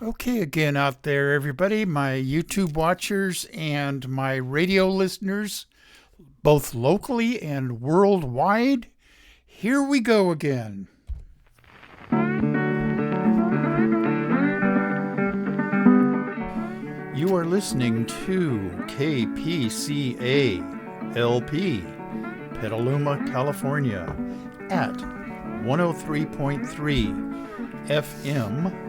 Okay, again out there, everybody, my YouTube watchers and my radio listeners, both locally and worldwide. Here we go again. You are listening to KPCA LP, Petaluma, California, at 103.3 FM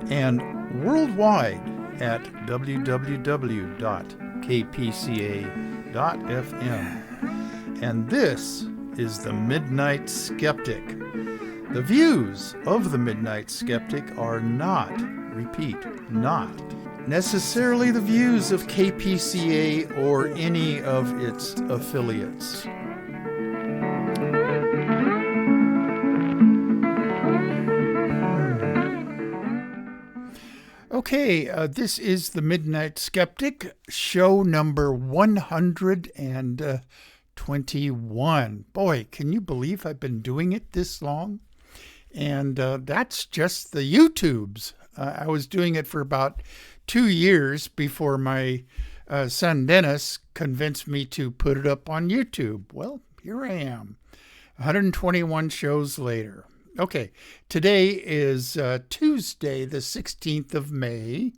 and worldwide at www.kpca.fm. And this is the Midnight Skeptic. The views of the Midnight Skeptic are not, repeat, not necessarily the views of KPCA or any of its affiliates. Okay, this is the Midnight Skeptic, show number 121. Boy, can you believe I've been doing it this long? And that's just the YouTubes. I was doing it for about 2 years before my son Dennis convinced me to put it up on YouTube. Well, here I am, 121 shows later. Okay, today is Tuesday, the 16th of May,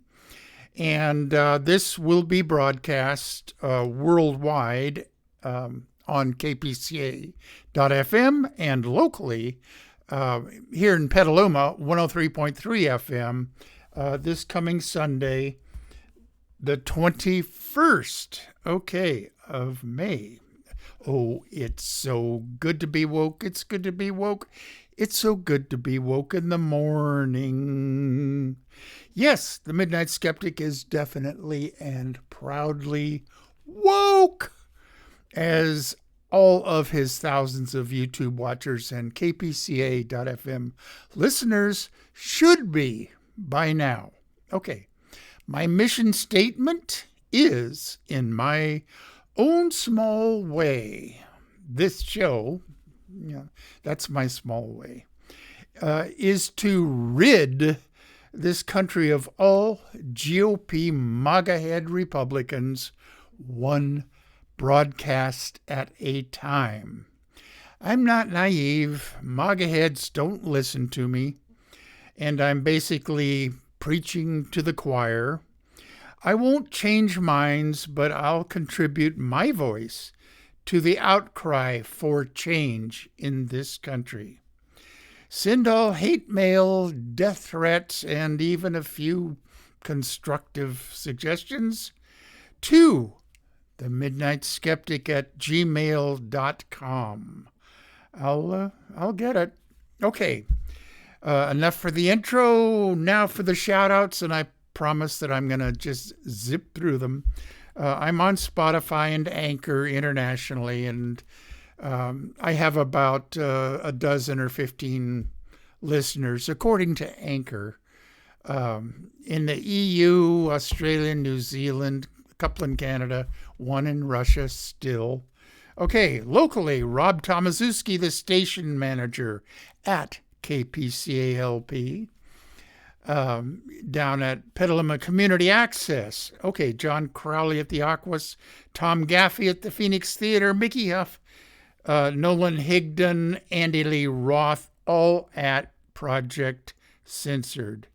and this will be broadcast worldwide on kpca.fm and locally here in Petaluma, 103.3 FM, this coming Sunday, the 21st, of May. Oh, it's so good to be woke. It's good to be woke. It's so good to be woke in the morning. Yes, the Midnight Skeptic is definitely and proudly woke, as all of his thousands of YouTube watchers and KPCA.FM listeners should be by now. Okay, my mission statement is, in my own small way, this show, that's my small way, is to rid this country of all GOP MAGA-head Republicans one broadcast at a time. I'm not naive. MAGA heads don't listen to me, and I'm basically preaching to the choir. I won't change minds, but I'll contribute my voice to the outcry for change in this country. Send all hate mail, death threats, and even a few constructive suggestions to the Midnight Skeptic at gmail.com. I'll get it. Okay, enough for the intro. Now for the shout outs, and I promise that I'm going to just zip through them. I'm on Spotify and Anchor internationally, and I have about a dozen or 15 listeners, according to Anchor, in the EU, Australia, New Zealand, a couple in Canada, one in Russia still. Okay, locally, Rob Tomaszewski, the station manager at KPCALP. Down at Petaluma Community Access. Okay, John Crowley at the Aquas, Tom Gaffey at the Phoenix Theater, Mickey Huff, Nolan Higdon, Andy Lee Roth, all at Project Censored.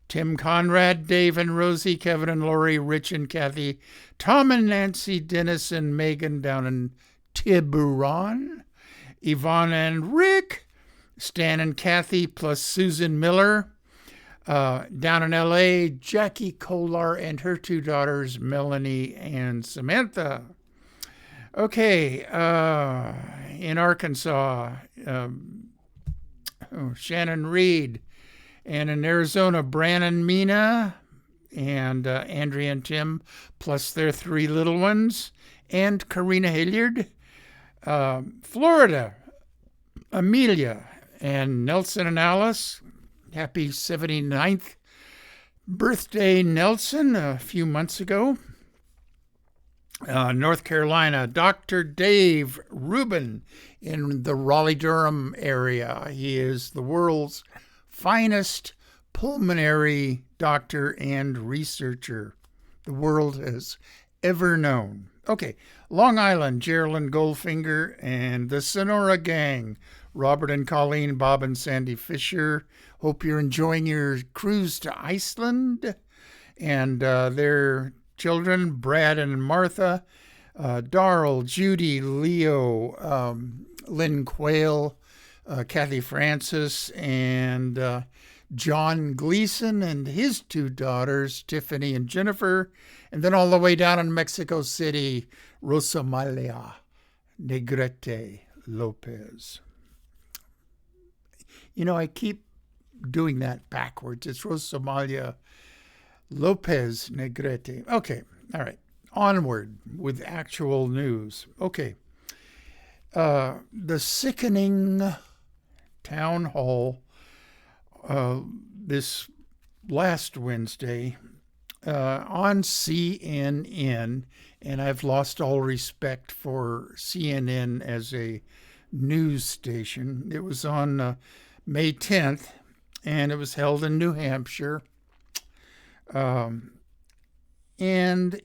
Tim Conrad, Dave and Rosie, Kevin and Lori, Rich and Kathy, Tom and Nancy, Dennis and Megan down in Tiburon, Yvonne and Rick, Stan and Kathy, plus Susan Miller. Down in L.A., Jackie Kolar and her two daughters, Melanie and Samantha. Okay, in Arkansas, Shannon Reed. And in Arizona, Brannon Mina and Andrea and Tim, plus their three little ones, and Karina Hilliard. Florida, Amelia and Nelson and Alice. Happy 79th birthday, Nelson, a few months ago. North Carolina, Dr. Dave Rubin in the Raleigh-Durham area. He is the world's finest pulmonary doctor and researcher the world has ever known. Okay, Long Island, Geraldine Goldfinger and the Sonora Gang, Robert and Colleen, Bob and Sandy Fisher. Hope you're enjoying your cruise to Iceland. And their children, Brad and Martha, Darrell, Judy, Leo, Lynn Quayle, Kathy Francis, and John Gleason and his two daughters, Tiffany and Jennifer. And then all the way down in Mexico City, Rosamalia Negrete Lopez. You know, I keep doing that backwards. It's Rosamalia Lopez Negrete. Okay, all right. Onward with actual news. Okay. The sickening town hall this last Wednesday on CNN, and I've lost all respect for CNN as a news station. It was on May 10th, and it was held in New Hampshire. And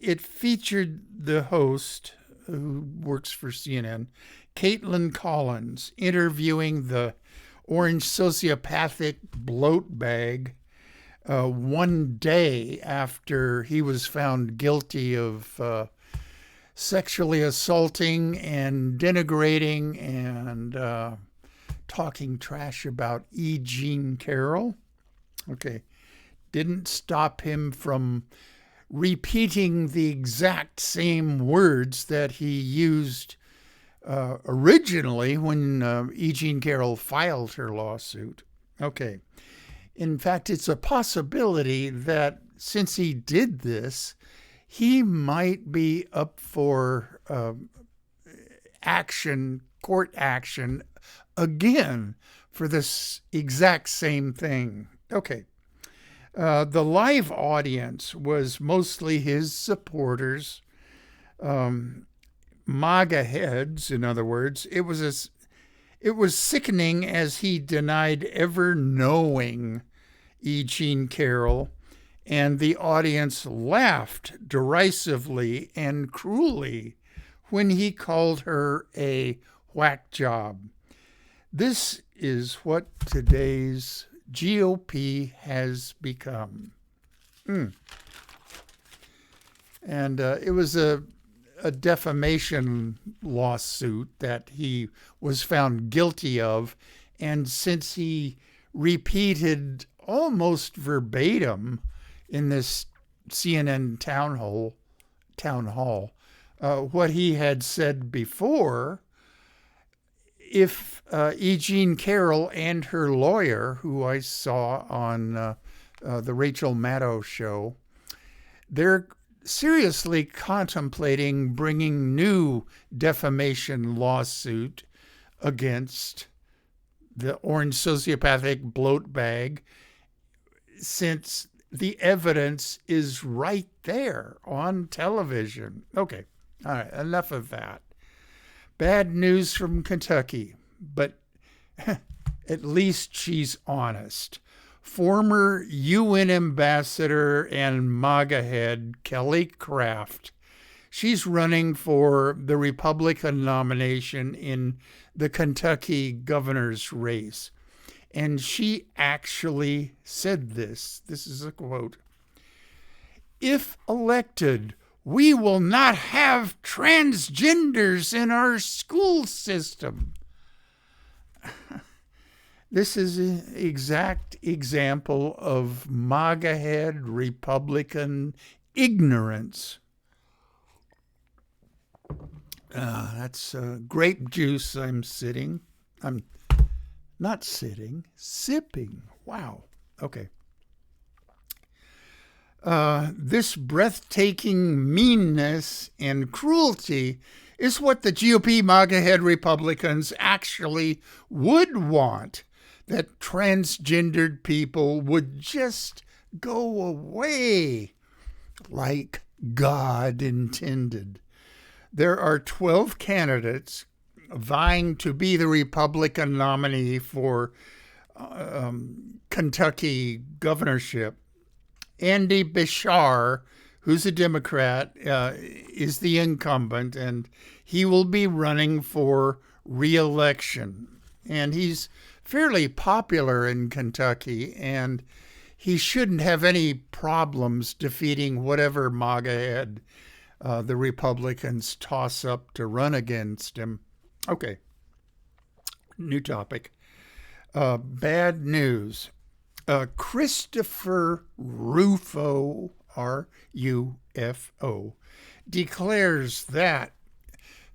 it featured the host, who works for CNN, Caitlin Collins, interviewing the orange sociopathic bloat bag one day after he was found guilty of sexually assaulting and denigrating and talking trash about E. Jean Carroll. Okay. Didn't stop him from repeating the exact same words that he used originally when E. Jean Carroll filed her lawsuit. Okay. In fact, it's a possibility that since he did this, he might be up for court action again for this exact same thing. Okay. The live audience was mostly his supporters, MAGA heads, in other words. It was sickening as he denied ever knowing E. Jean Carroll, and the audience laughed derisively and cruelly when he called her a whack job. This is what today's GOP has become. And it was a defamation lawsuit that he was found guilty of. And since he repeated almost verbatim in this CNN town hall what he had said before, if E. Jean Carroll and her lawyer, who I saw on the Rachel Maddow show, they're seriously contemplating bringing new defamation lawsuit against the orange sociopathic bloat bag, since the evidence is right there on television. Okay, all right, enough of that. Bad news from Kentucky, but at least she's honest. Former UN ambassador and MAGA head Kelly Craft, she's running for the Republican nomination in the Kentucky governor's race. And she actually said this. This is a quote. "If elected, we will not have transgenders in our school system." This is an exact example of MAGA head Republican ignorance. That's grape juice I'm sipping. Wow. Okay. This breathtaking meanness and cruelty is what the GOP MAGA head Republicans actually would want, that transgendered people would just go away like God intended. There are 12 candidates vying to be the Republican nominee for Kentucky governorship. Andy Bashar, who's a Democrat, is the incumbent, and he will be running for re-election. And he's fairly popular in Kentucky, and he shouldn't have any problems defeating whatever MAGA head the Republicans toss up to run against him. Okay, new topic. Bad news. Christopher Rufo, R-U-F-O, declares that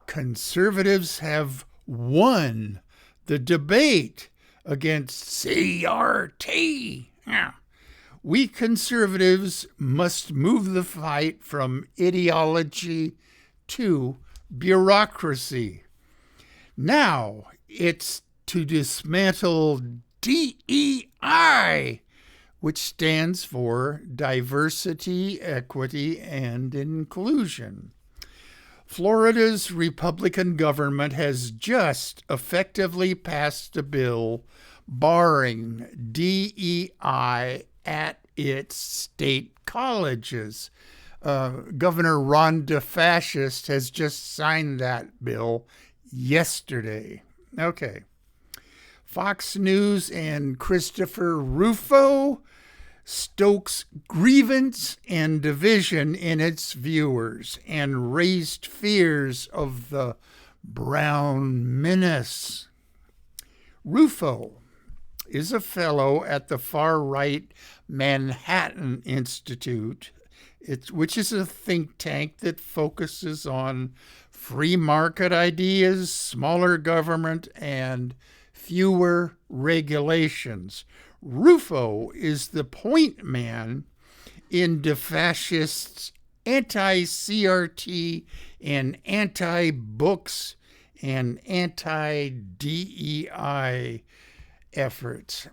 conservatives have won the debate against CRT. We conservatives must move the fight from ideology to bureaucracy. Now it's to dismantle DEI, which stands for diversity, equity, and inclusion. Florida's Republican government has just effectively passed a bill barring DEI at its state colleges. Governor Ron DeFascist has just signed that bill yesterday. Okay. Fox News and Christopher Rufo stokes grievance and division in its viewers and raised fears of the Brown menace. Rufo is a fellow at the far-right Manhattan Institute, which is a think tank that focuses on free market ideas, smaller government, and fewer regulations. Rufo is the point man in DeFascist's anti-CRT and anti-books and anti-DEI efforts.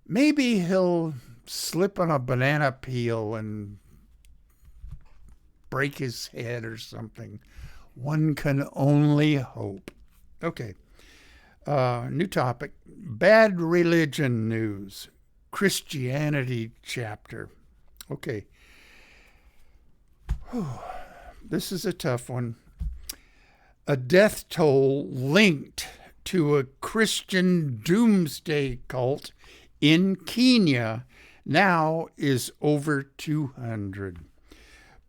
Maybe he'll slip on a banana peel and break his head or something. One can only hope. Okay. New topic. Bad religion news. Christianity chapter. Okay. This is a tough one. A death toll linked to a Christian doomsday cult in Kenya now is over 200.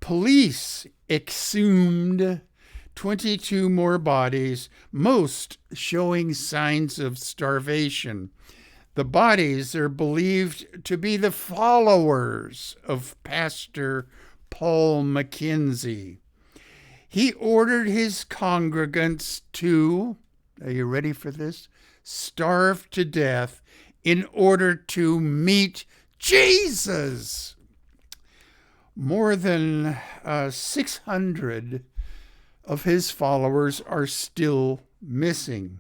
Police exhumed 22 more bodies, most showing signs of starvation. The bodies are believed to be the followers of Pastor Paul McKenzie. He ordered his congregants to, are you ready for this? Starve to death in order to meet Jesus. More than 600 of his followers are still missing.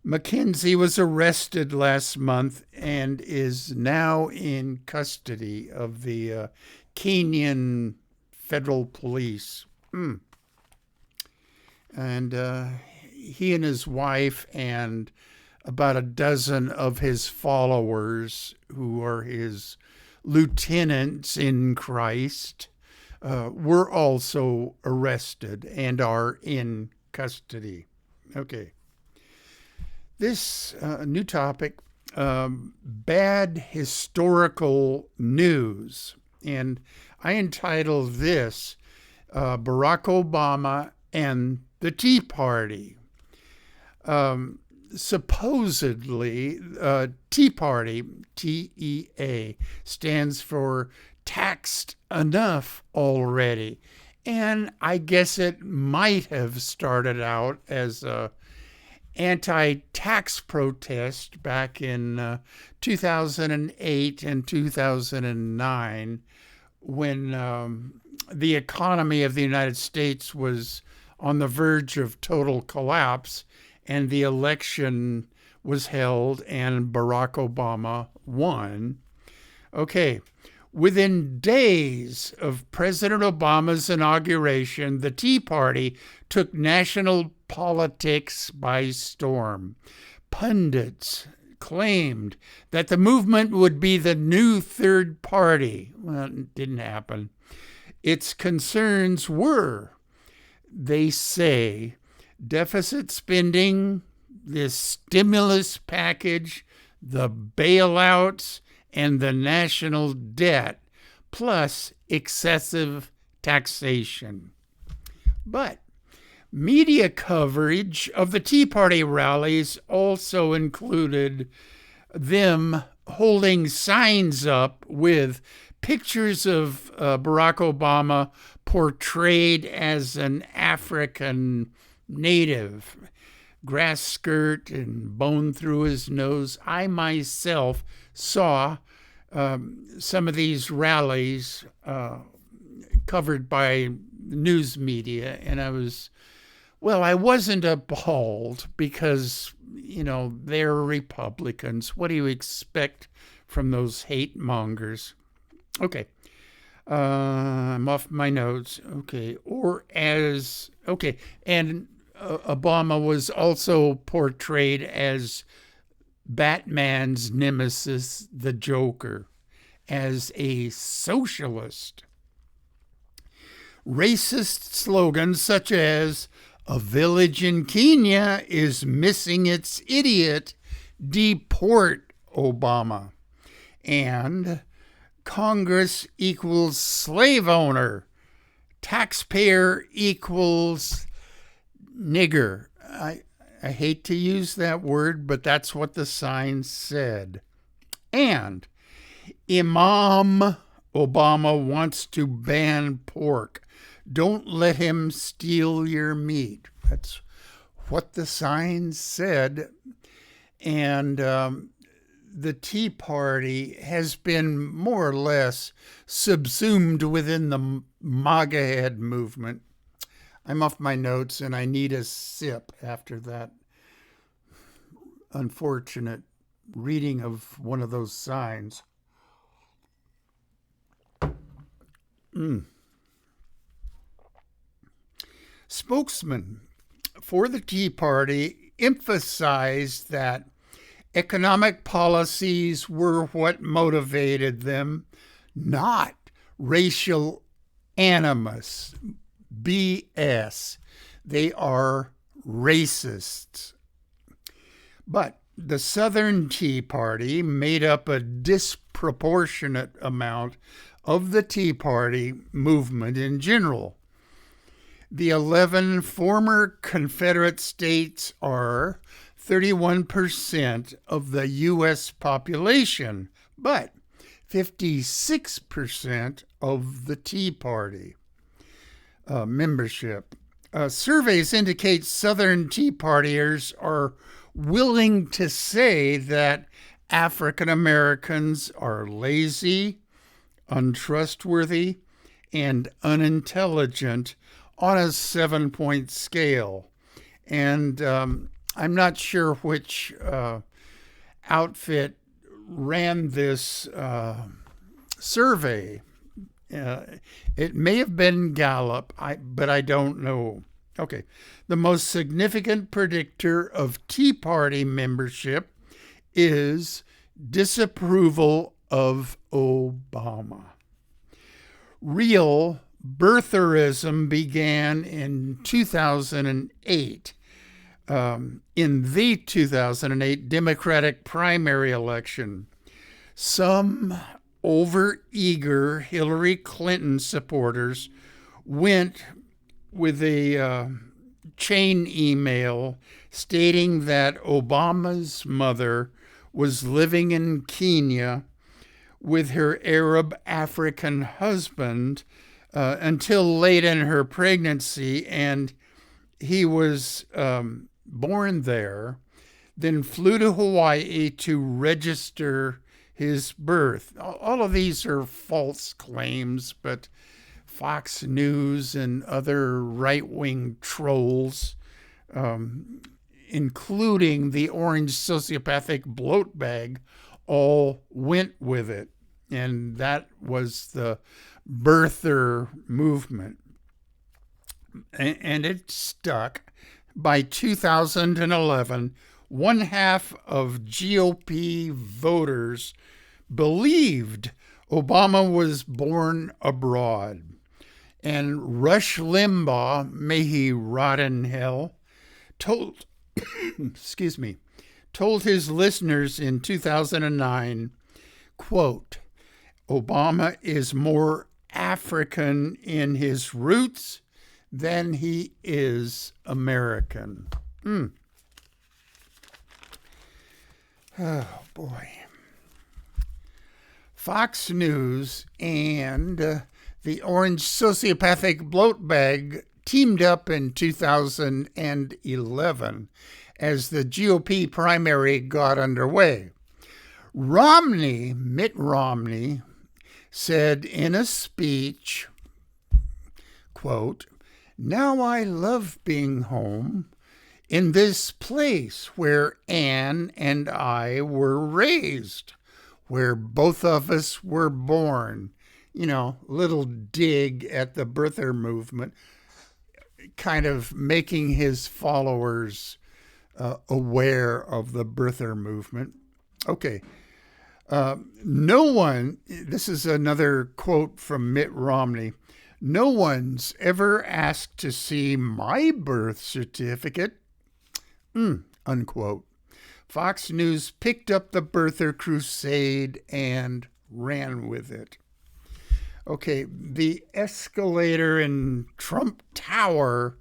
McKenzie was arrested last month and is now in custody of the Kenyan federal police. And he and his wife and about a dozen of his followers, who are his lieutenants in Christ, were also arrested and are in custody. Okay. This new topic, bad historical news. And I entitled this, Barack Obama and the Tea Party. Supposedly, Tea Party, T-E-A, stands for taxed enough already. And I guess it might have started out as a anti-tax protest back in 2008 and 2009, when the economy of the United States was on the verge of total collapse, and the election was held and Barack Obama won. Okay. Within days of President Obama's inauguration, the Tea Party took national politics by storm. pundits claimed that the movement would be the new third party. Well, it didn't happen. Its concerns were, they say, deficit spending, this stimulus package, the bailouts, and the national debt, plus excessive taxation. But media coverage of the Tea Party rallies also included them holding signs up with pictures of Barack Obama portrayed as an African native, grass skirt and bone through his nose. I myself saw some of these rallies covered by news media, and I wasn't appalled because, they're Republicans. What do you expect from those hate mongers? Okay. I'm off my notes. Okay. And Obama was also portrayed as Batman's nemesis, the Joker, as a socialist. Racist slogans such as, "A village in Kenya is missing its idiot, deport Obama," and "Congress equals slave owner, taxpayer equals nigger." I hate to use that word, but that's what the sign said. And Imam Obama wants to ban pork. Don't let him steal your meat. That's what the sign said. And the Tea Party has been more or less subsumed within the MAGA-head movement. I'm off my notes, and I need a sip after that unfortunate reading of one of those signs. Spokesman for the Tea Party emphasized that economic policies were what motivated them, not racial animus. BS. They are racists. But the Southern Tea Party made up a disproportionate amount of the Tea Party movement in general. The 11 former Confederate states are 31% of the U.S. population, but 56% of the Tea Party membership. Surveys indicate Southern Tea Partiers are willing to say that African Americans are lazy, untrustworthy, and unintelligent on a 7-point scale. And I'm not sure which outfit ran this survey. It may have been Gallup, but I don't know. Okay. The most significant predictor of Tea Party membership is disapproval of Obama. Real birtherism began in 2008, in the 2008 Democratic primary election. Some overeager Hillary Clinton supporters went with a chain email stating that Obama's mother was living in Kenya with her Arab African husband until late in her pregnancy, and he was born there, then flew to Hawaii to register his birth. All of these are false claims, but Fox News and other right-wing trolls, including the orange sociopathic bloat bag, all went with it. And that was the birther movement. And it stuck. By 2011, one half of GOP voters believed Obama was born abroad. And Rush Limbaugh, may he rot in hell, told told his listeners in 2009, quote, Obama is more African in his roots than he is American. Oh, boy. Fox News and the Orange Sociopathic Bloat Bag teamed up in 2011 as the GOP primary got underway. Mitt Romney, said in a speech, quote, now I love being home in this place where Anne and I were raised, where both of us were born. Little dig at the birther movement, kind of making his followers aware of the birther movement. Okay. No one, this is another quote from Mitt Romney, no one's ever asked to see my birth certificate, unquote. Fox News picked up the birther crusade and ran with it. Okay, the escalator in Trump Tower,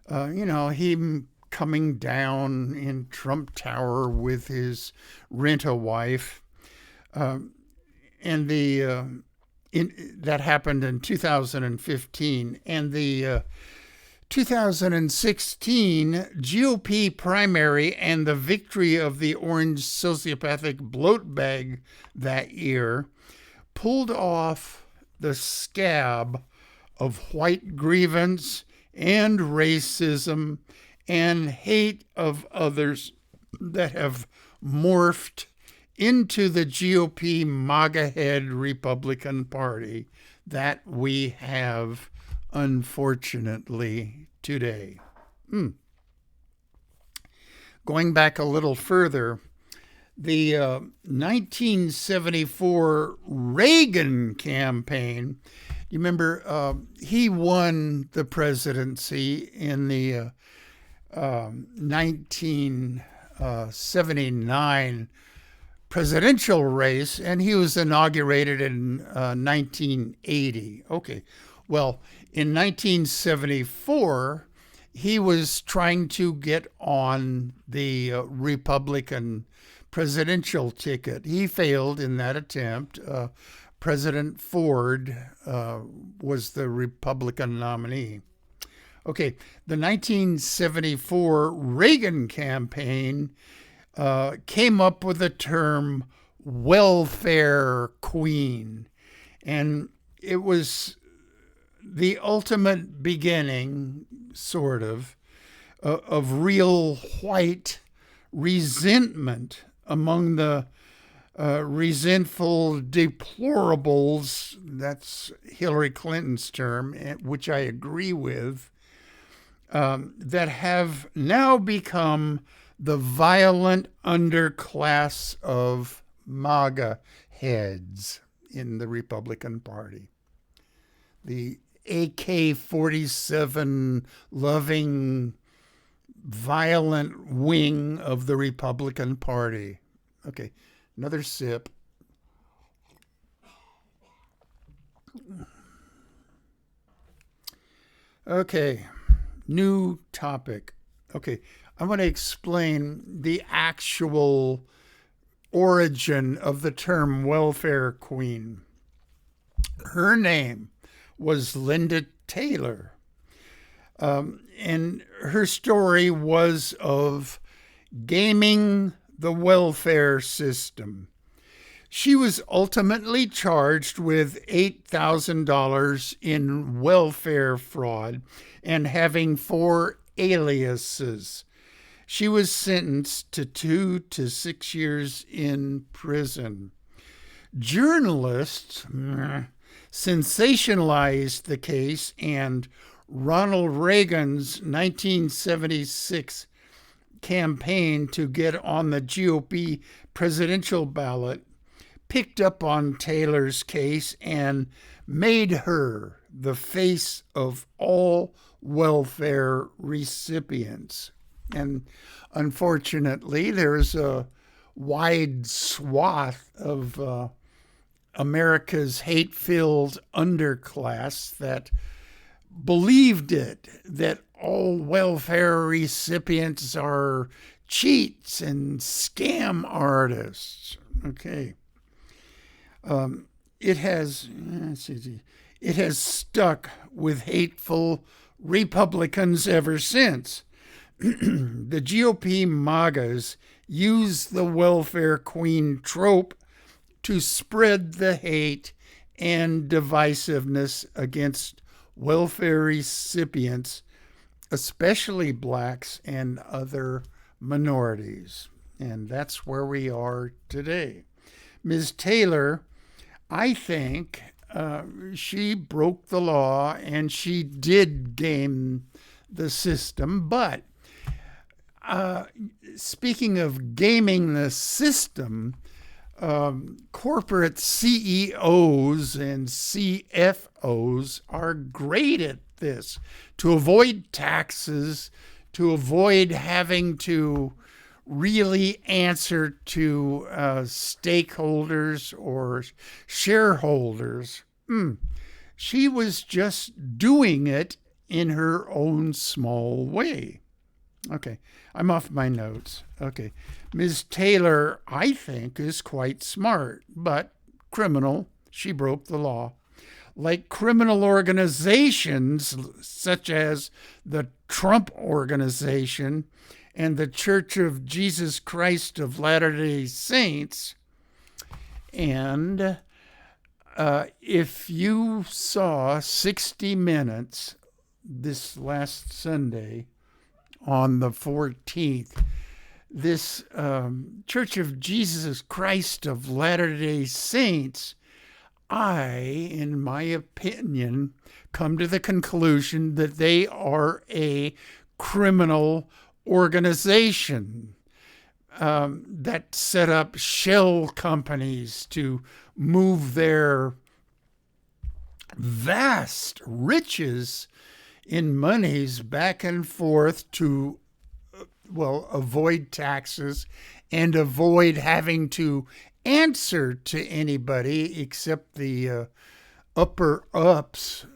him coming down in Trump Tower with his rent-a-wife, and that happened in 2015, and the 2016 GOP primary and the victory of the Orange Sociopathic Bloat Bag that year pulled off the scab of white grievance and racism and hate of others that have morphed into the GOP MAGA-head Republican Party that we have, unfortunately, today. Going back a little further, the 1974 Reagan campaign, you remember he won the presidency in the 1979 presidential race, and he was inaugurated in 1980. Okay, well, in 1974, he was trying to get on the Republican presidential ticket. He failed in that attempt. President Ford was the Republican nominee. Okay, the 1974 Reagan campaign came up with the term welfare queen, and it was the ultimate beginning, sort of real white resentment among the resentful deplorables, that's Hillary Clinton's term, which I agree with, that have now become the violent underclass of MAGA heads in the Republican Party. The AK-47 loving, violent wing of the Republican Party. Okay, another sip. Okay, new topic. Okay, I want to explain the actual origin of the term welfare queen. Her name was Linda Taylor. And her story was of gaming the welfare system. She was ultimately charged with $8,000 in welfare fraud and having 4 aliases. She was sentenced to 2 to 6 years in prison. Journalists sensationalized the case, and Ronald Reagan's 1976 campaign to get on the GOP presidential ballot picked up on Taylor's case and made her the face of all welfare recipients. And unfortunately, there's a wide swath of America's hate-filled underclass that believed it, that all welfare recipients are cheats and scam artists. Okay. It has stuck with hateful Republicans ever since. The GOP MAGAs use the welfare queen trope to spread the hate and divisiveness against welfare recipients, especially blacks and other minorities. And that's where we are today. Ms. Taylor, I think she broke the law and she did game the system. But speaking of gaming the system, corporate CEOs and CFOs are great at this, to avoid taxes, to avoid having to really answer to stakeholders or shareholders. She was just doing it in her own small way. Okay, I'm off my notes. Okay, Ms. Taylor, I think, is quite smart, but criminal. She broke the law. Like criminal organizations such as the Trump Organization and the Church of Jesus Christ of Latter-day Saints. And if you saw 60 Minutes this last Sunday on the 14th, this Church of Jesus Christ of Latter-day Saints, I, in my opinion, come to the conclusion that they are a criminal organization that set up shell companies to move their vast riches in monies back and forth to, avoid taxes and avoid having to answer to anybody except the upper ups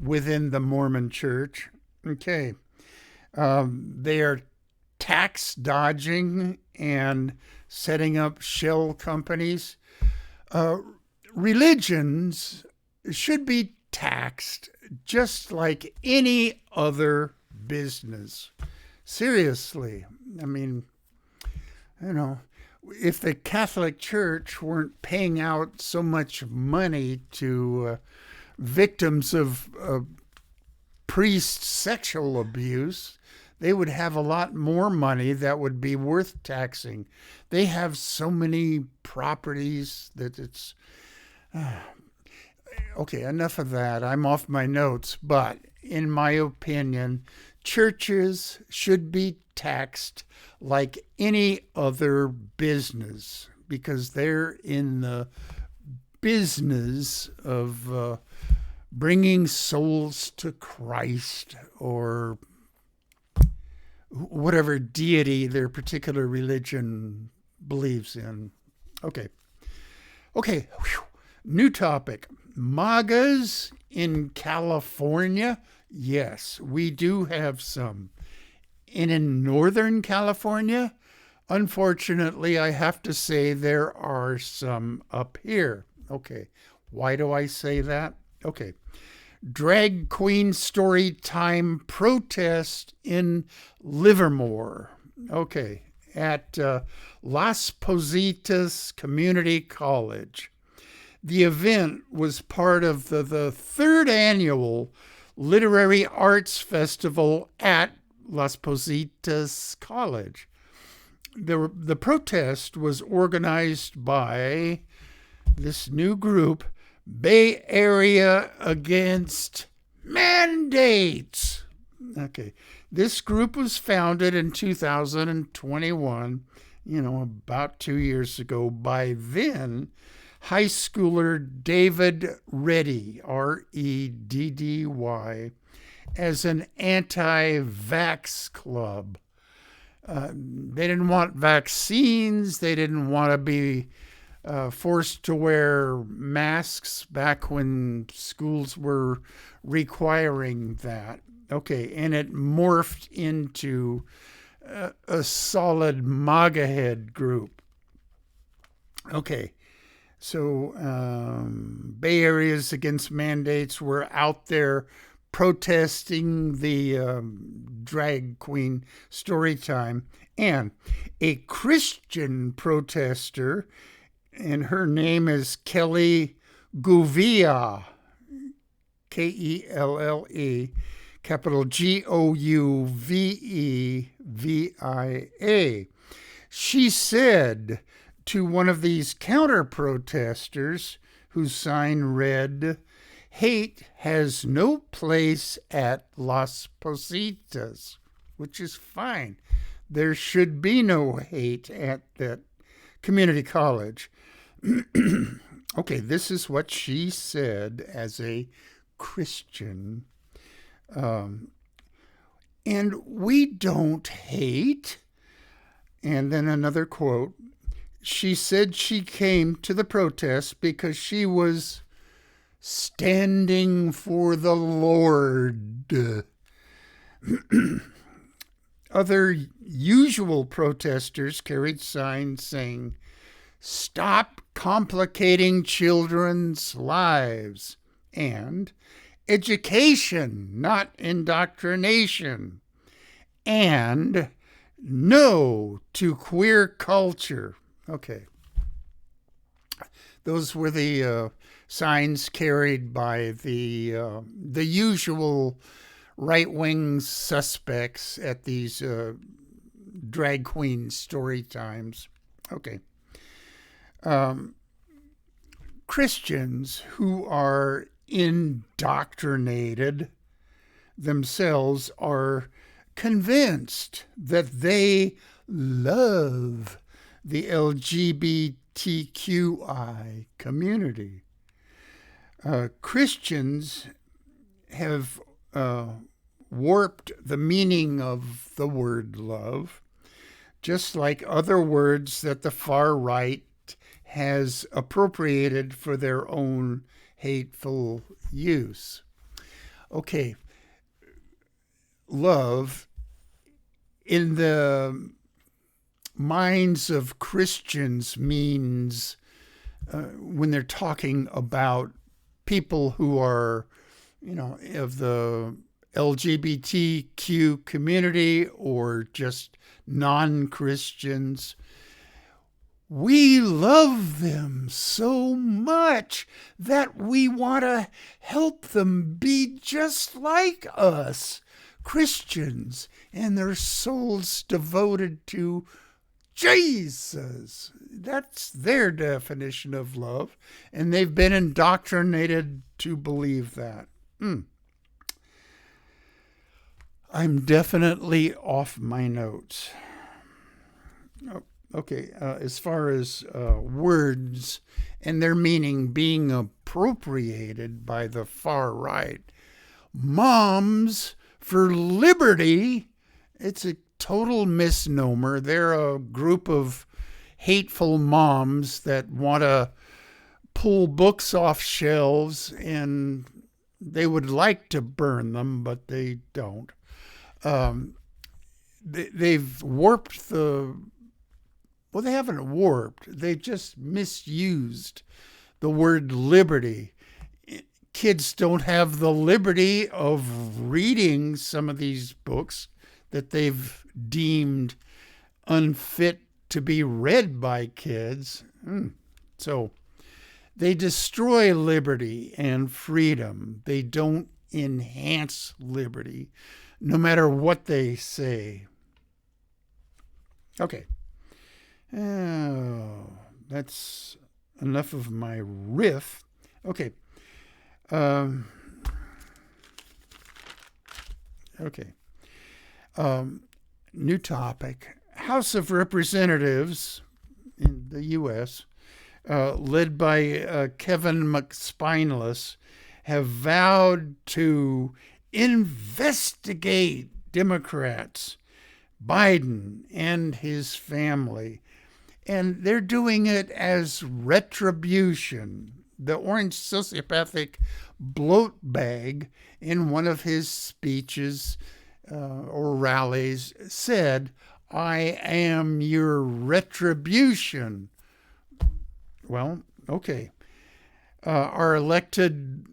within the Mormon Church. Okay. They are tax dodging and setting up shell companies. Religions should be taxed just like any other business. Seriously. I mean, if the Catholic Church weren't paying out so much money to victims of priest sexual abuse, they would have a lot more money that would be worth taxing. They have so many properties that it's... Okay, enough of that. I'm off my notes. But in my opinion, churches should be taxed like any other business because they're in the business of bringing souls to Christ or whatever deity their particular religion believes in. Okay. Whew. New topic. MAGAs in California. Yes, we do have some. And in Northern California, unfortunately, I have to say there are some up here. Okay. Why do I say that? Okay. Drag queen story time protest in Livermore. Okay. At Las Positas Community College. The event was part of the third annual Literary Arts Festival at Las Positas College. The protest was organized by this new group, Bay Area Against Mandates. Okay, This group was founded in 2021, about 2 years ago, by then high schooler David Reddy, Reddy, as an anti-vax club. They didn't want vaccines. They didn't want to be forced to wear masks back when schools were requiring that. Okay, and it morphed into a solid MAGA head group. Okay, so Bay Area's Against Mandates were out there protesting the drag queen story time, and a Christian protester, and her name is Kelly Gouvia, Kelle, capital Gouvevia. She said to one of these counter protesters, whose sign read, "Hate has no place at Las Positas," which is fine. There should be no hate at that community college. Okay, this is what she said as a Christian. And we don't hate. And then another quote. She said she came to the protest because she was standing for the Lord. Other usual protesters carried signs saying, "Stop complicating children's lives," and "Education, not indoctrination," and "No to queer culture." Okay. Those were the signs carried by the usual right-wing suspects at these drag queen story times. Okay. Christians who are indoctrinated themselves are convinced that they love the LGBTQI community. Christians have warped the meaning of the word love, just like other words that the far right has appropriated for their own hateful use. Okay, love in the minds of Christians means when they're talking about people who are, of the LGBTQ community or just non-Christians, we love them so much that we want to help them be just like us, Christians, and their souls devoted to Jesus. That's their definition of love, and they've been indoctrinated to believe that. I'm definitely off my notes. Okay, as far as words and their meaning being appropriated by the far right, Moms for Liberty, it's a total misnomer. They're a group of hateful moms that want to pull books off shelves, and they would like to burn them, but they don't. They've warped well, they haven't warped. They just misused the word liberty. Kids don't have the liberty of reading some of these books that they've deemed unfit to be read by kids. So they destroy liberty and freedom. They don't enhance liberty, no matter what they say. Okay. Oh, that's enough of my riff. Okay. Okay. New topic. House of Representatives in the U.S., led by Kevin McSpineless, have vowed to investigate Democrats, Biden, and his family. And they're doing it as retribution. The orange sociopathic bloat bag in one of his speeches or rallies said, "I am your retribution." Well, okay. Our elected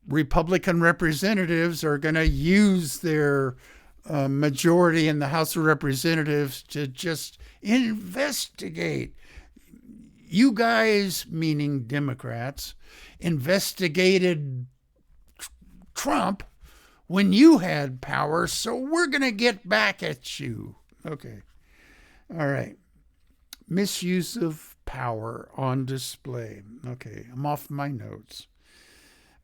Republican representatives are going to use their majority in the House of Representatives to just investigate. You guys, meaning Democrats, investigated Trump when you had power, so we're going to get back at you. Okay. All right. Misuse of power on display. Okay, I'm off my notes.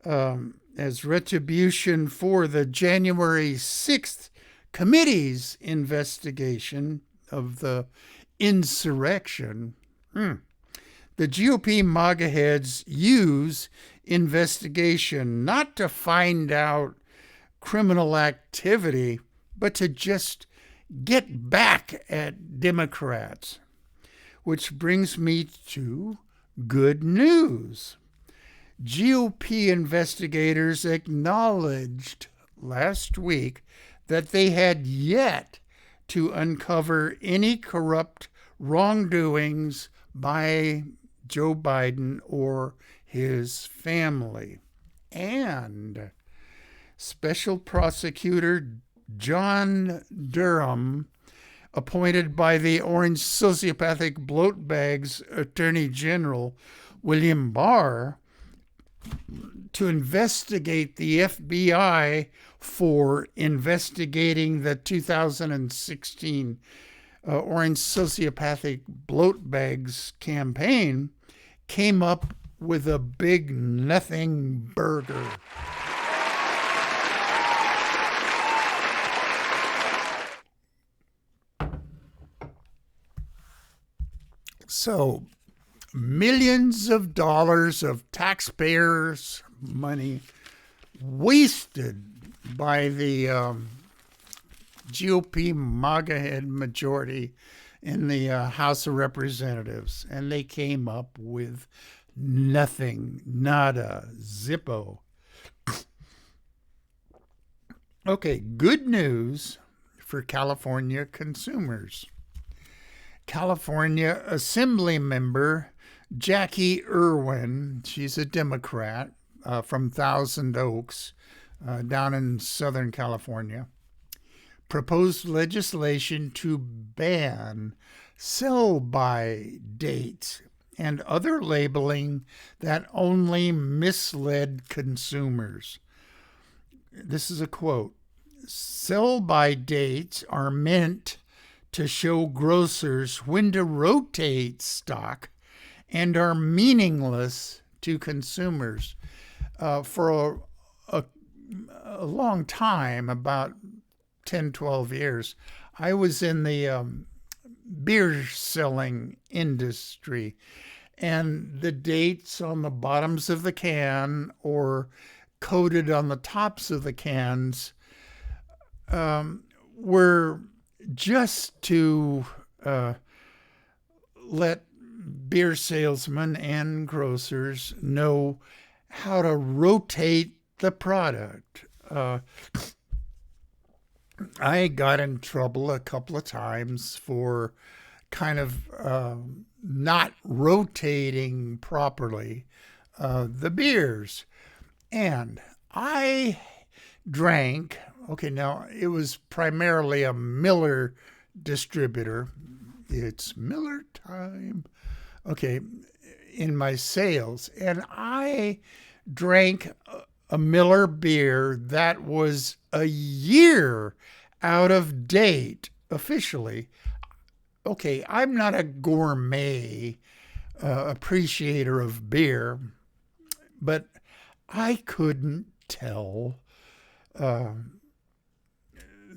As retribution for the January 6th committee's investigation of the insurrection, the GOP MAGA heads use investigation not to find out criminal activity, but to just get back at Democrats. Which brings me to good news. GOP investigators acknowledged last week that they had yet to uncover any corrupt wrongdoings by Joe Biden or his family. And Special Prosecutor John Durham, appointed by the orange sociopathic bloatbag's Attorney General William Barr, to investigate the FBI for investigating the 2016 orange sociopathic bloatbag's campaign, came up with a big nothing burger. So, millions of dollars of taxpayers' money wasted by the GOP MAGA head majority in the House of Representatives. And they came up with nothing, nada, zippo. Okay, good news for California consumers. California Assembly member Jackie Irwin, she's a Democrat from Thousand Oaks down in Southern California, proposed legislation to ban sell-by dates and other labeling that only misled consumers. This is a quote. "Sell-by dates are meant to show grocers when to rotate stock and are meaningless to consumers." For a long time, about 10, 12 years, I was in the beer selling industry, and the dates on the bottoms of the can or coated on the tops of the cans were just to let beer salesmen and grocers know how to rotate the product. I got in trouble a couple of times for kind of not rotating properly the beers. And I drank, okay, now it was primarily a Miller distributor. It's Miller time. Okay, in my sales. And I drank a Miller beer that was a year out of date officially. Okay, I'm not a gourmet appreciator of beer, but I couldn't tell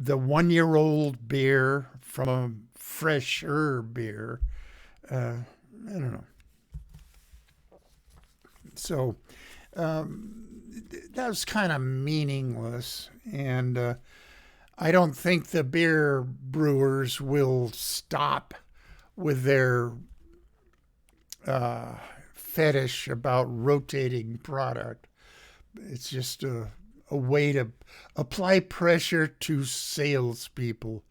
the 1-year-old beer from a fresher beer. I don't know. So that was kind of meaningless. And I don't think the beer brewers will stop with their fetish about rotating product. It's just a way to apply pressure to salespeople.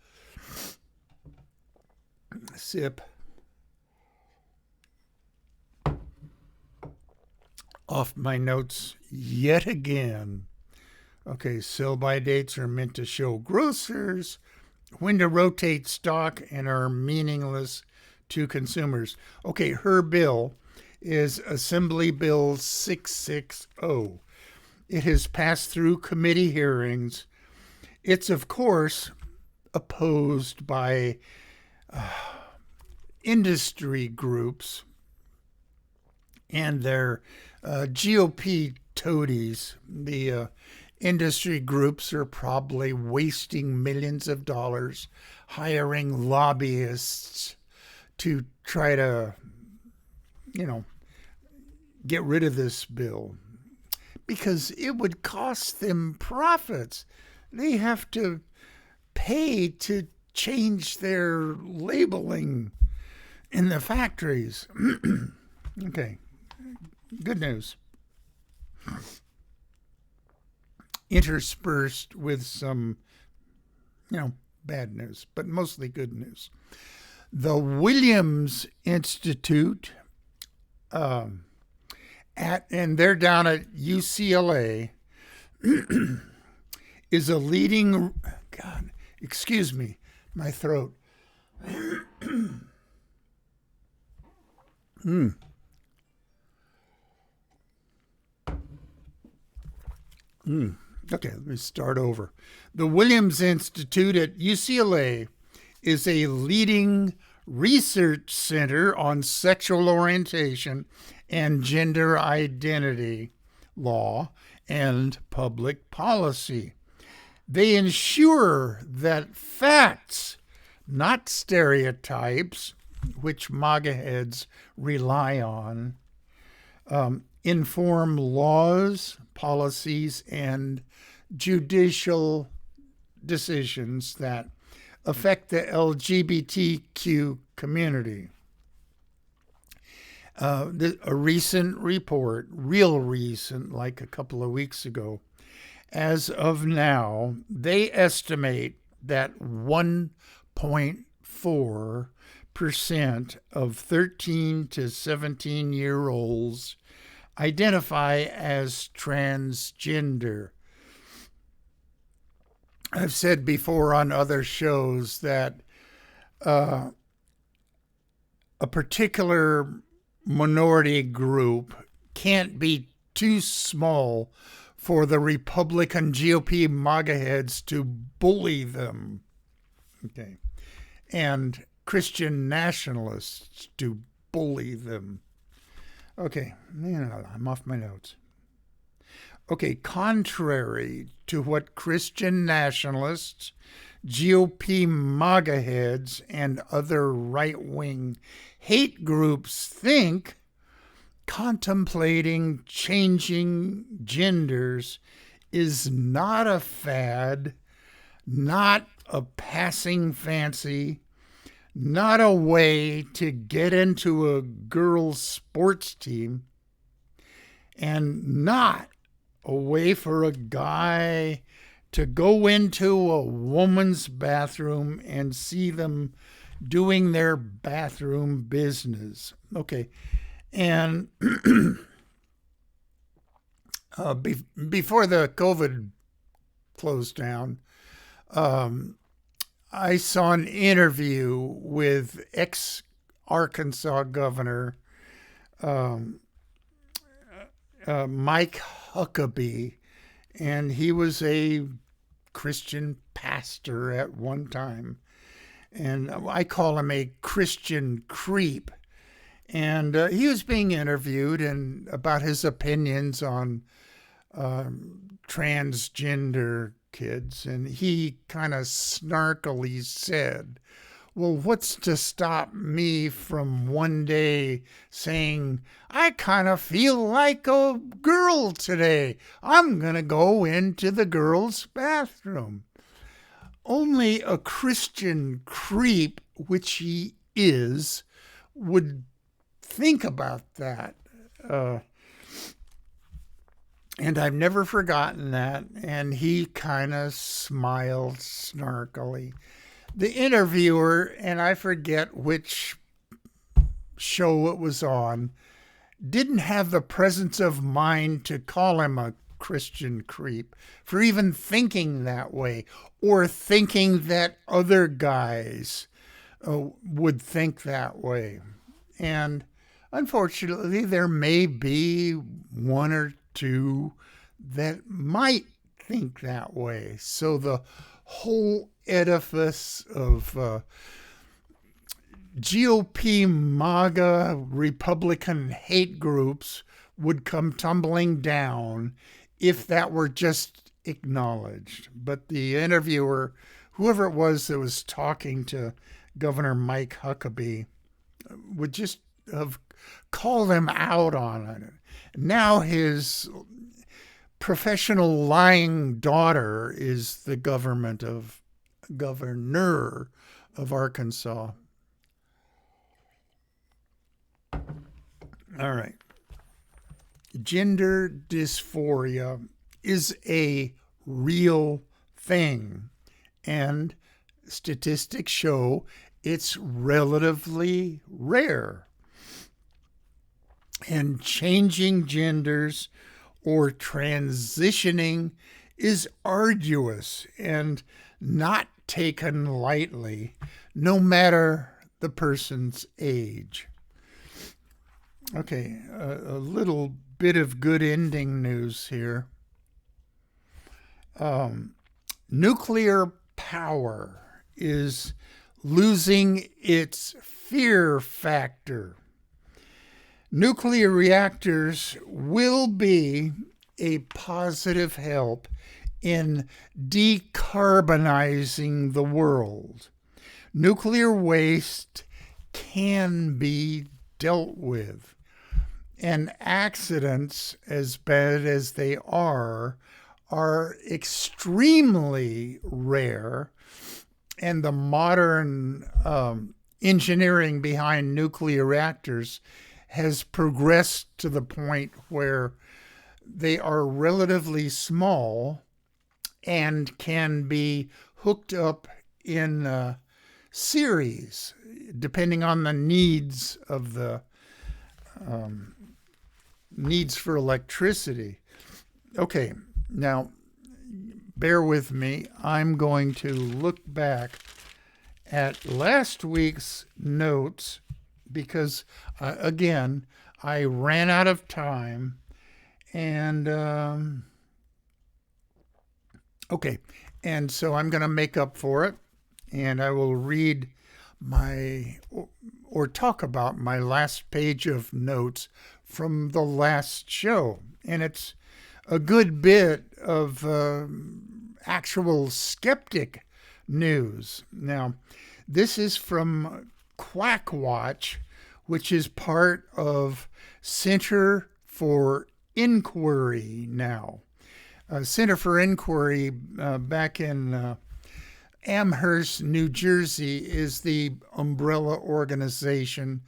Sip. Off my notes yet again. Okay, sell-by dates are meant to show grocers when to rotate stock and are meaningless to consumers. Okay, her bill is Assembly Bill 660. It has passed through committee hearings. It's, of course, opposed by industry groups and their GOP toadies. The industry groups are probably wasting millions of dollars hiring lobbyists to try to, get rid of this bill because it would cost them profits. They have to pay to change their labeling in the factories. Okay, good news. Interspersed with some, bad news, but mostly good news. The Williams Institute, and they're down at UCLA, is a leading, God, excuse me, my throat. Okay, let me start over. The Williams Institute at UCLA is a leading research center on sexual orientation and gender identity law and public policy. They ensure that facts, not stereotypes, which MAGA heads rely on, inform laws, policies, and judicial decisions that affect the LGBTQ community. A recent report, real recent, like a couple of weeks ago, as of now, they estimate that 1.4% of 13 to 17-year-olds identify as transgender. I've said before on other shows that a particular minority group can't be too small for the Republican GOP MAGA heads to bully them. Okay. And Christian nationalists to bully them. Okay, I'm off my notes. Okay, contrary to what Christian nationalists, GOP MAGA heads, and other right-wing hate groups think, contemplating changing genders is not a fad, not a passing fancy, not a way to get into a girls' sports team, and not a way for a guy to go into a woman's bathroom and see them doing their bathroom business. Okay. And before the COVID closed down, I saw an interview with ex-Arkansas Governor Mike Huckabee, and he was a Christian pastor at one time. And I call him a Christian creep. And he was being interviewed and about his opinions on transgender kids, and he kind of snarkily said, well, what's to stop me from one day saying, I kind of feel like a girl today. I'm going to go into the girls' bathroom. Only a Christian creep, which he is, would think about that. And I've never forgotten that. And he kind of smiled snarkily. The interviewer, and I forget which show it was on, didn't have the presence of mind to call him a Christian creep for even thinking that way, or thinking that other guys would think that way. And unfortunately, there may be one or two that might think that way. So the whole edifice of GOP, MAGA, Republican hate groups would come tumbling down if that were just acknowledged. But the interviewer, whoever it was that was talking to Governor Mike Huckabee, would just have called him out on it. Now his professional lying daughter is the governor of Arkansas. All right. Gender dysphoria is a real thing, and statistics show it's relatively rare. And changing genders or transitioning is arduous and not taken lightly, no matter the person's age. Okay, a little bit of good ending news here. Nuclear power is losing its fear factor. Nuclear reactors will be a positive help in decarbonizing the world. Nuclear waste can be dealt with, and accidents, as bad as they are extremely rare, and the modern engineering behind nuclear reactors has progressed to the point where they are relatively small and can be hooked up in series, depending on the needs of the needs for electricity. Okay, now bear with me. I'm going to look back at last week's notes because, again, I ran out of time. And, okay, and so I'm going to make up for it. And I will read or talk about my last page of notes from the last show. And it's a good bit of actual skeptic news. Now, this is from Quack Watch, which is part of Center for Inquiry now. Center for Inquiry back in Amherst, New Jersey, is the umbrella organization.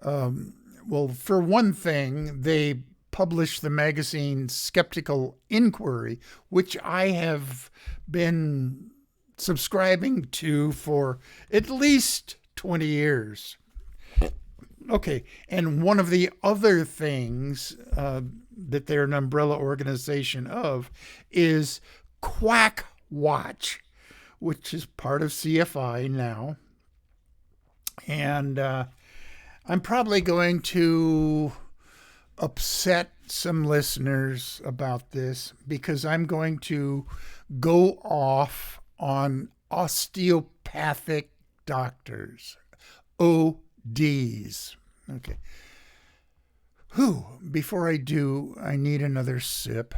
Well, for one thing, they publish the magazine Skeptical Inquiry, which I have been subscribing to for at least 20 years. Okay, and one of the other things that they're an umbrella organization of is Quack Watch, which is part of CFI now. And I'm probably going to upset some listeners about this because I'm going to go off on osteopathic doctors, ODs. Okay. Before I do, I need another sip.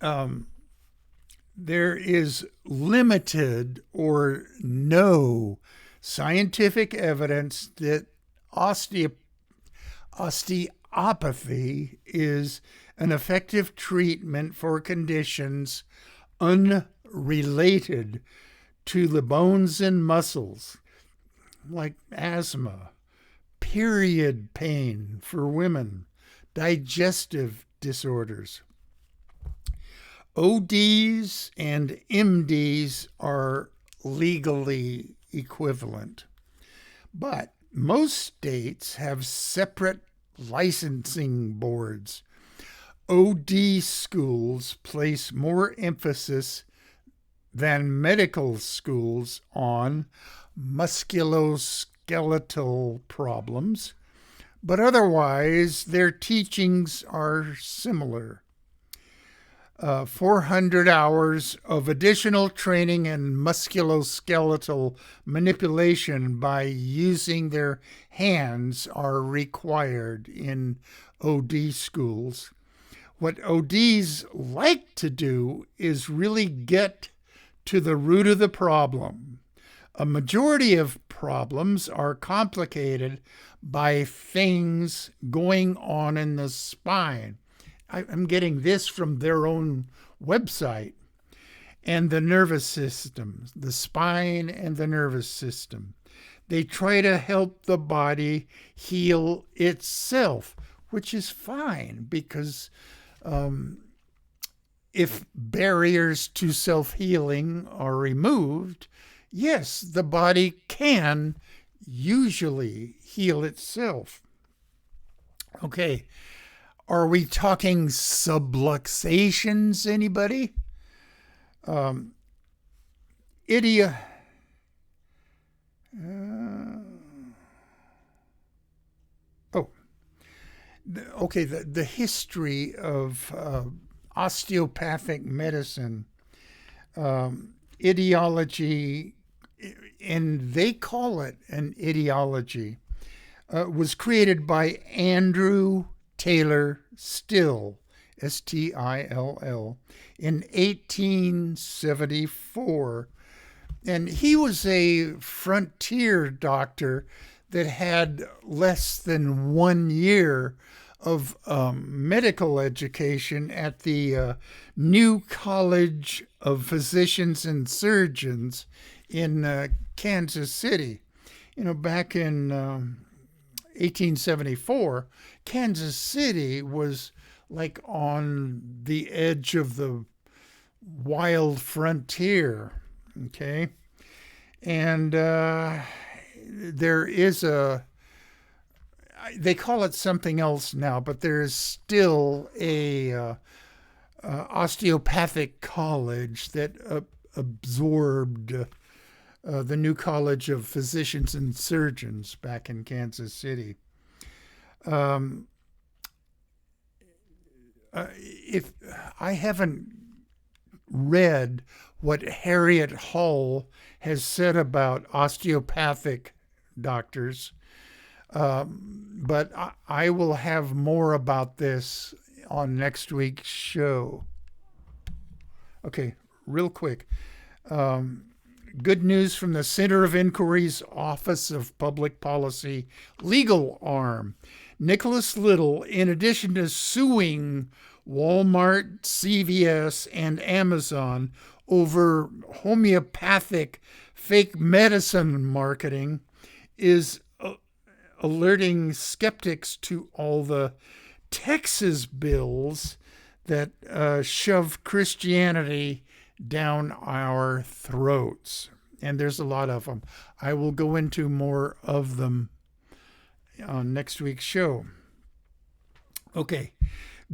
there is limited or no scientific evidence that osteopathy is an effective treatment for conditions unrelated to the bones and muscles, like asthma, period pain for women, digestive disorders. ODs and MDs are legally equivalent, but most states have separate licensing boards. OD schools place more emphasis than medical schools on musculoskeletal problems, but otherwise their teachings are similar. 400 hours of additional training in musculoskeletal manipulation by using their hands are required in OD schools. What ODs like to do is really get to the root of the problem. A majority of problems are complicated by things going on in the spine. I'm getting this from their own website. And the nervous system, the spine and the nervous system. They try to help the body heal itself, which is fine because if barriers to self-healing are removed, yes, the body can usually heal itself. Okay. Are we talking subluxations, anybody? The history of osteopathic medicine, ideology, and they call it an ideology, was created by Andrew Taylor Still, Still, in 1874. And he was a frontier doctor that had less than 1 year of medical education at the New College of Physicians and Surgeons in Kansas City. You know, back in 1874, Kansas City was like on the edge of the wild frontier, okay? And there is they call it something else now, but there is still a osteopathic college that absorbed the New College of Physicians and Surgeons back in Kansas City. If I haven't read what Harriet Hall has said about osteopathic doctors, but I will have more about this on next week's show. Okay, real quick. Good news from the Center of Inquiry's Office of Public Policy legal arm. Nicholas Little, in addition to suing Walmart, CVS, and Amazon over homeopathic fake medicine marketing, is alerting skeptics to all the Texas bills that shove Christianity down our throats. And there's a lot of them. I will go into more of them on next week's show. Okay,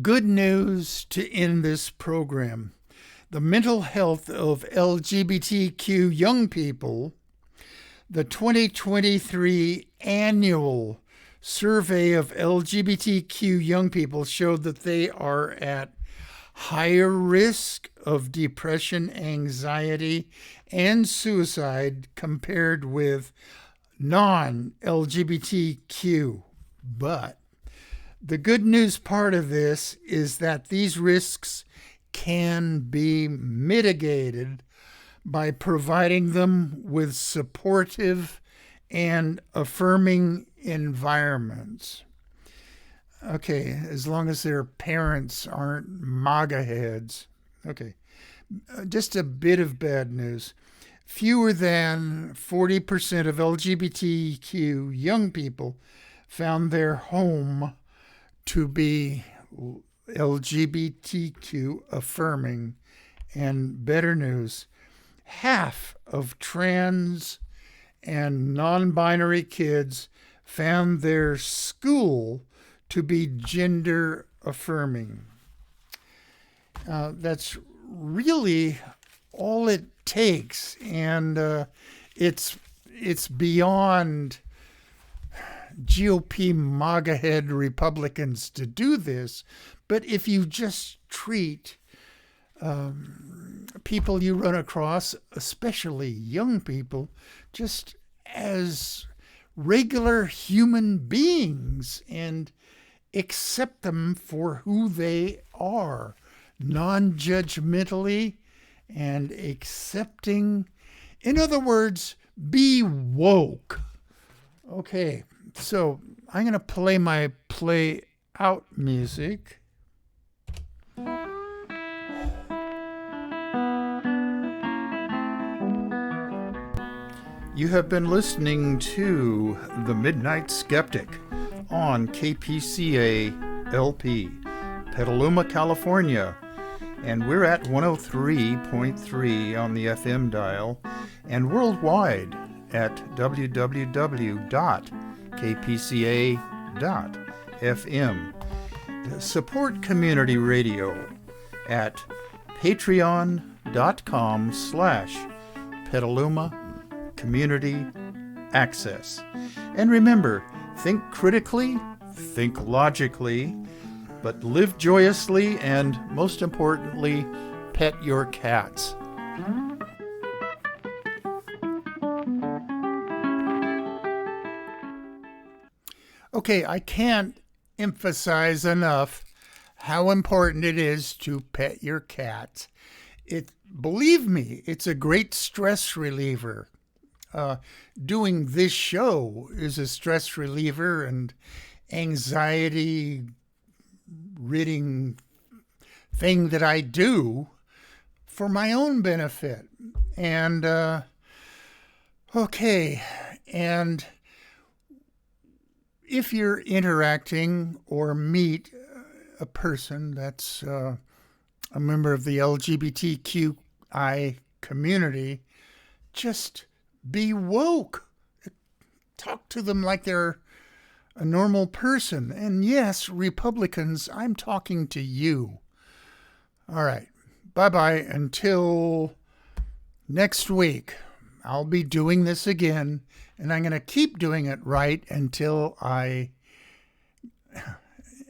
good news to end this program. The mental health of LGBTQ young people, the 2023 annual survey of LGBTQ young people showed that they are at higher risk of depression, anxiety, and suicide compared with non-LGBTQ. But the good news part of this is that these risks can be mitigated by providing them with supportive and affirming environments. Okay, as long as their parents aren't MAGA heads. Okay, just a bit of bad news. Fewer than 40% of LGBTQ young people found their home to be LGBTQ affirming. And better news, half of trans and non-binary kids found their school to be gender affirming. That's really all it takes, and it's beyond GOP MAGA head Republicans to do this. But if you just treat people you run across, especially young people, just as regular human beings and accept them for who they are, non-judgmentally and accepting. In other words, be woke. Okay, so I'm going to play my play out music. You have been listening to The Midnight Skeptic on KPCA LP, Petaluma, California. And we're at 103.3 on the FM dial and worldwide at www.kpca.fm. Support community radio at patreon.com/Petaluma Community Access. And remember, think critically, think logically, but live joyously, and most importantly, pet your cats. Okay, I can't emphasize enough how important it is to pet your cats. Believe me, it's a great stress reliever. Doing this show is a stress reliever and anxiety ridding thing that I do for my own benefit. And okay, and if you're interacting or meet a person that's a member of the LGBTQI community, just be woke. Talk to them like they're a normal person. And yes, Republicans, I'm talking to you. All right. Bye-bye until next week. I'll be doing this again, and I'm going to keep doing it right until I'm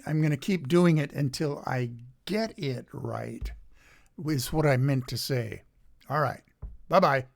going to keep doing it until I get it right, is what I meant to say. All right. Bye-bye.